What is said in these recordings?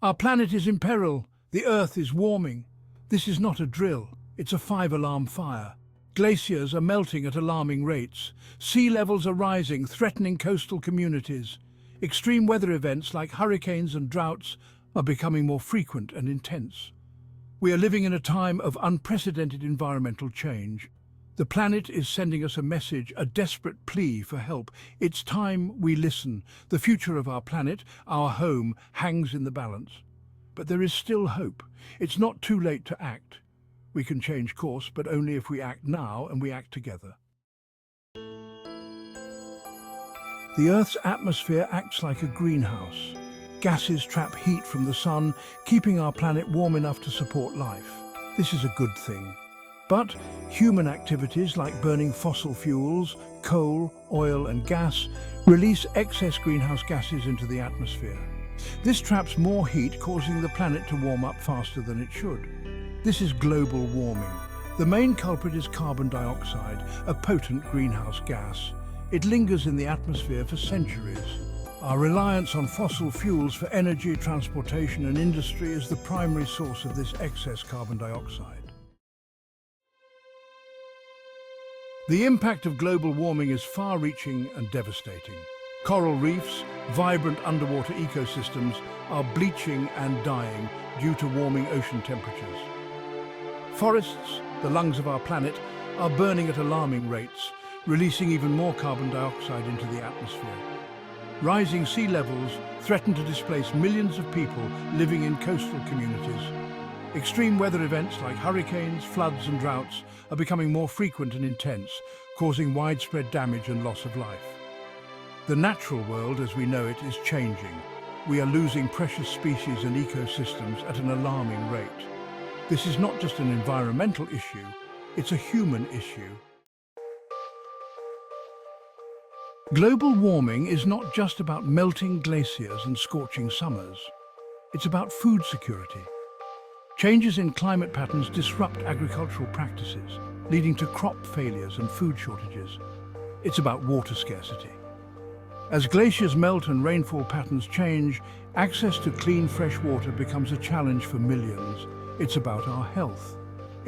Our planet is in peril. The Earth is warming. This is not a drill. It's a five-alarm fire. Glaciers are melting at alarming rates. Sea levels are rising, threatening coastal communities. Extreme weather events like hurricanes and droughts are becoming more frequent and intense. We are living in a time of unprecedented environmental change. The planet is sending us a message, a desperate plea for help. It's time we listen. The future of our planet, our home, hangs in the balance. But there is still hope. It's not too late to act. We can change course, but only if we act now and we act together. The Earth's atmosphere acts like a greenhouse. Gases trap heat from the sun, keeping our planet warm enough to support life. This is a good thing. But human activities like burning fossil fuels, coal, oil and gas release excess greenhouse gases into the atmosphere. This traps more heat, causing the planet to warm up faster than it should. This is global warming. The main culprit is carbon dioxide, a potent greenhouse gas. It lingers in the atmosphere for centuries. Our reliance on fossil fuels for energy, transportation and industry is the primary source of this excess carbon dioxide. The impact of global warming is far-reaching and devastating. Coral reefs, vibrant underwater ecosystems are bleaching and dying due to warming ocean temperatures. Forests, the lungs of our planet, are burning at alarming rates, releasing even more carbon dioxide into the atmosphere. Rising sea levels threaten to displace millions of people living in coastal communities. Extreme weather events like hurricanes, floods and droughts are becoming more frequent and intense, causing widespread damage and loss of life. The natural world as we know it is changing. We are losing precious species and ecosystems at an alarming rate. This is not just an environmental issue, it's a human issue. Global warming is not just about melting glaciers and scorching summers. It's about food security. Changes in climate patterns disrupt agricultural practices, leading to crop failures and food shortages. It's about water scarcity. As glaciers melt and rainfall patterns change, access to clean, fresh water becomes a challenge for millions. It's about our health.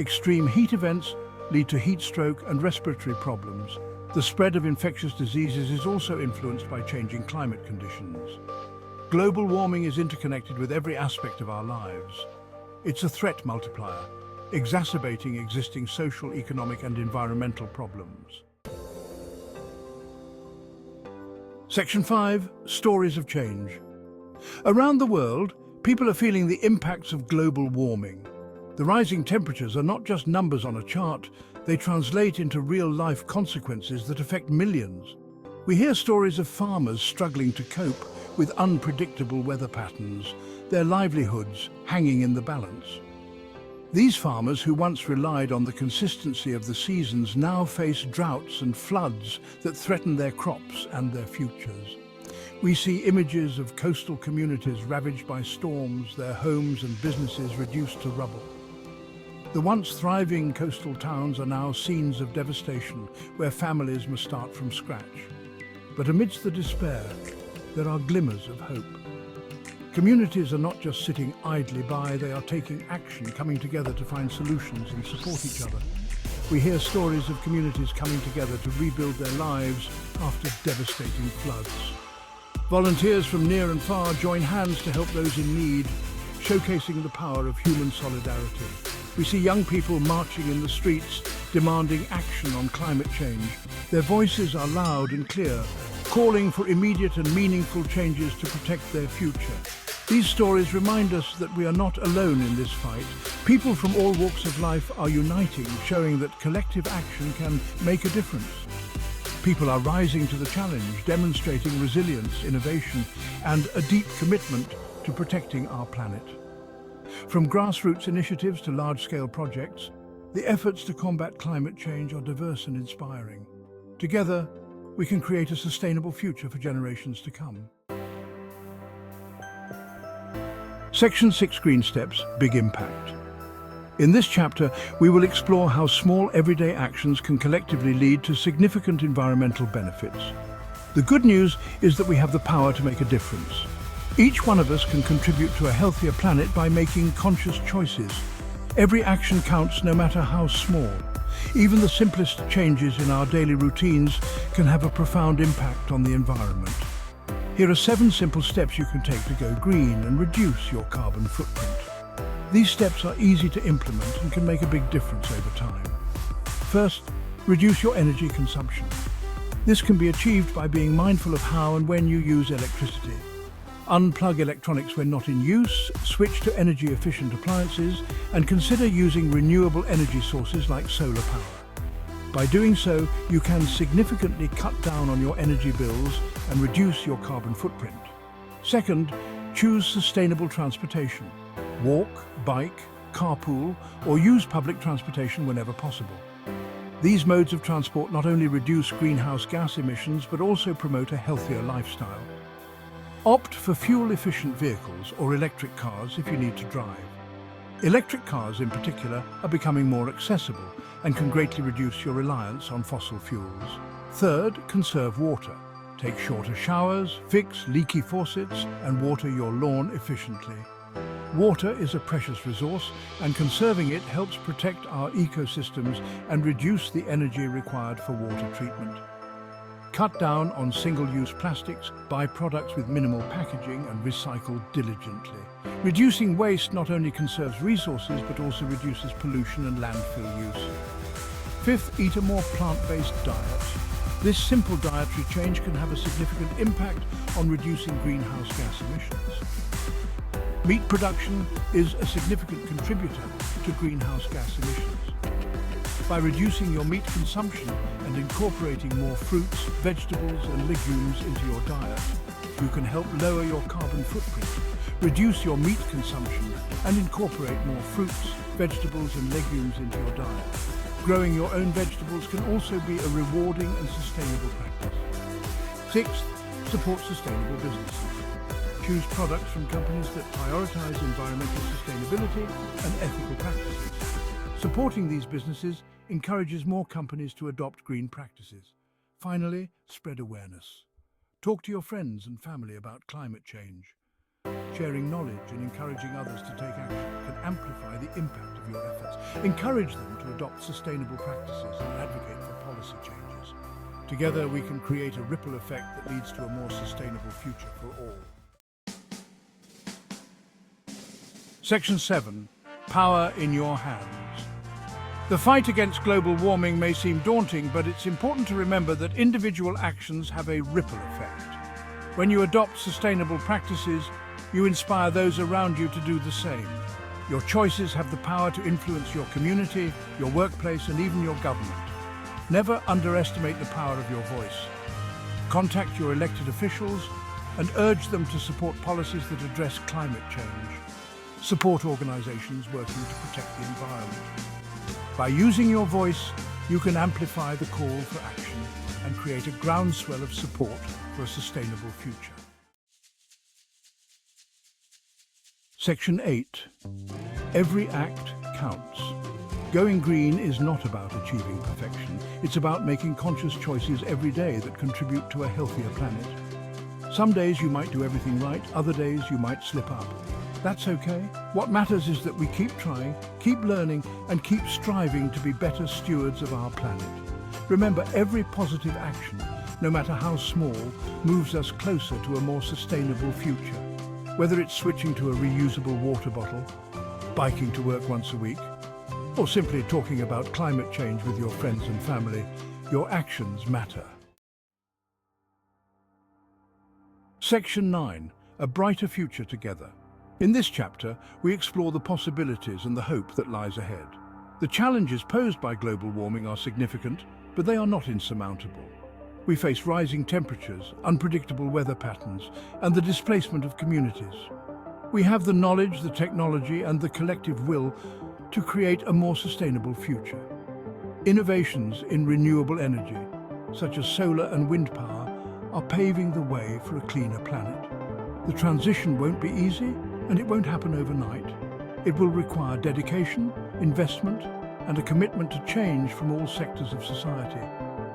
Extreme heat events lead to heat stroke and respiratory problems. The spread of infectious diseases is also influenced by changing climate conditions. Global warming is interconnected with every aspect of our lives. It's a threat multiplier, exacerbating existing social, economic and environmental problems. Section 5. Stories of change. Around the world, people are feeling the impacts of global warming. The rising temperatures are not just numbers on a chart, they translate into real-life consequences that affect millions. We hear stories of farmers struggling to cope with unpredictable weather patterns, their livelihoods hanging in the balance. These farmers who once relied on the consistency of the seasons now face droughts and floods that threaten their crops and their futures. We see images of coastal communities ravaged by storms, their homes and businesses reduced to rubble. The once thriving coastal towns are now scenes of devastation where families must start from scratch. But amidst the despair, there are glimmers of hope. Communities are not just sitting idly by, they are taking action, coming together to find solutions and support each other. We hear stories of communities coming together to rebuild their lives after devastating floods. Volunteers from near and far join hands to help those in need, showcasing the power of human solidarity. We see young people marching in the streets, demanding action on climate change. Their voices are loud and clear, calling for immediate and meaningful changes to protect their future. These stories remind us that we are not alone in this fight. People from all walks of life are uniting, showing that collective action can make a difference. People are rising to the challenge, demonstrating resilience, innovation, and a deep commitment to protecting our planet. From grassroots initiatives to large-scale projects, the efforts to combat climate change are diverse and inspiring. Together, we can create a sustainable future for generations to come. Section 6 Green Steps, Big Impact. In this chapter, we will explore how small everyday actions can collectively lead to significant environmental benefits. The good news is that we have the power to make a difference. Each one of us can contribute to a healthier planet by making conscious choices. Every action counts, no matter how small. Even the simplest changes in our daily routines can have a profound impact on the environment. Here are 7 simple steps you can take to go green and reduce your carbon footprint. These steps are easy to implement and can make a big difference over time. First, reduce your energy consumption. This can be achieved by being mindful of how and when you use electricity. Unplug electronics when not in use, switch to energy-efficient appliances, and consider using renewable energy sources like solar power. By doing so, you can significantly cut down on your energy bills and reduce your carbon footprint. Second, choose sustainable transportation. Walk, bike, carpool, or use public transportation whenever possible. These modes of transport not only reduce greenhouse gas emissions, but also promote a healthier lifestyle. Opt for fuel-efficient vehicles or electric cars if you need to drive. Electric cars in particular are becoming more accessible and can greatly reduce your reliance on fossil fuels. Third, conserve water. Take shorter showers, fix leaky faucets, and water your lawn efficiently. Water is a precious resource, and conserving it helps protect our ecosystems and reduce the energy required for water treatment. Cut down on single-use plastics, buy products with minimal packaging, and recycle diligently. Reducing waste not only conserves resources but also reduces pollution and landfill use. Fifth, eat a more plant-based diet. This simple dietary change can have a significant impact on reducing greenhouse gas emissions. Meat production is a significant contributor to greenhouse gas emissions. By reducing your meat consumption and incorporating more fruits, vegetables and legumes into your diet, you can help lower your carbon footprint. Reduce your meat consumption and incorporate more fruits, vegetables and legumes into your diet. Growing your own vegetables can also be a rewarding and sustainable practice. Sixth, support sustainable businesses. Choose products from companies that prioritize environmental sustainability and ethical practices. Supporting these businesses encourages more companies to adopt green practices. Finally, spread awareness. Talk to your friends and family about climate change. Sharing knowledge and encouraging others to take action can amplify the impact of your efforts. Encourage them to adopt sustainable practices and advocate for policy changes. Together, we can create a ripple effect that leads to a more sustainable future for all. Section 7. Power in your hands. The fight against global warming may seem daunting, but it's important to remember that individual actions have a ripple effect. When you adopt sustainable practices, you inspire those around you to do the same. Your choices have the power to influence your community, your workplace, and even your government. Never underestimate the power of your voice. Contact your elected officials and urge them to support policies that address climate change. Support organizations working to protect the environment. By using your voice, you can amplify the call for action and create a groundswell of support for a sustainable future. Section 8. Every act counts. Going green is not about achieving perfection. It's about making conscious choices every day that contribute to a healthier planet. Some days you might do everything right, other days you might slip up. That's okay. What matters is that we keep trying, keep learning, and keep striving to be better stewards of our planet. Remember, every positive action, no matter how small, moves us closer to a more sustainable future. Whether it's switching to a reusable water bottle, biking to work once a week, or simply talking about climate change with your friends and family, your actions matter. Section 9. A brighter future together. In this chapter, we explore the possibilities and the hope that lies ahead. The challenges posed by global warming are significant, but they are not insurmountable. We face rising temperatures, unpredictable weather patterns, and the displacement of communities. We have the knowledge, the technology, and the collective will to create a more sustainable future. Innovations in renewable energy, such as solar and wind power, are paving the way for a cleaner planet. The transition won't be easy, and it won't happen overnight. It will require dedication, investment, and a commitment to change from all sectors of society.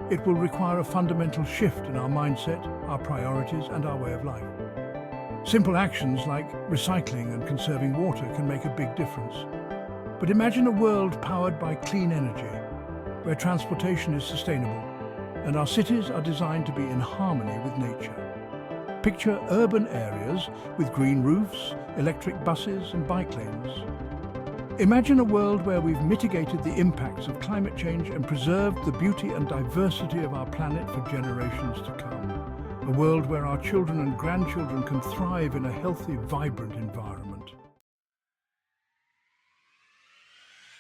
It will require a fundamental shift in our mindset, our priorities, and our way of life. Simple actions like recycling and conserving water can make a big difference. But imagine a world powered by clean energy, where transportation is sustainable and our cities are designed to be in harmony with nature. Picture urban areas with green roofs, electric buses and bike lanes. Imagine a world where we've mitigated the impacts of climate change and preserved the beauty and diversity of our planet for generations to come. A world where our children and grandchildren can thrive in a healthy, vibrant environment.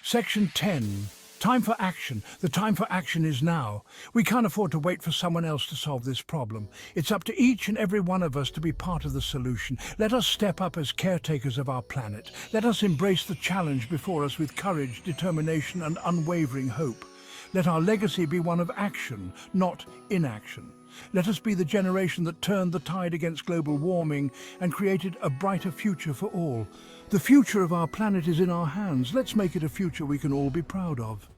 Section 10. Time for action. The time for action is now. We can't afford to wait for someone else to solve this problem. It's up to each and every one of us to be part of the solution. Let us step up as caretakers of our planet. Let us embrace the challenge before us with courage, determination and unwavering hope. Let our legacy be one of action, not inaction. Let us be the generation that turned the tide against global warming and created a brighter future for all. The future of our planet is in our hands. Let's make it a future we can all be proud of.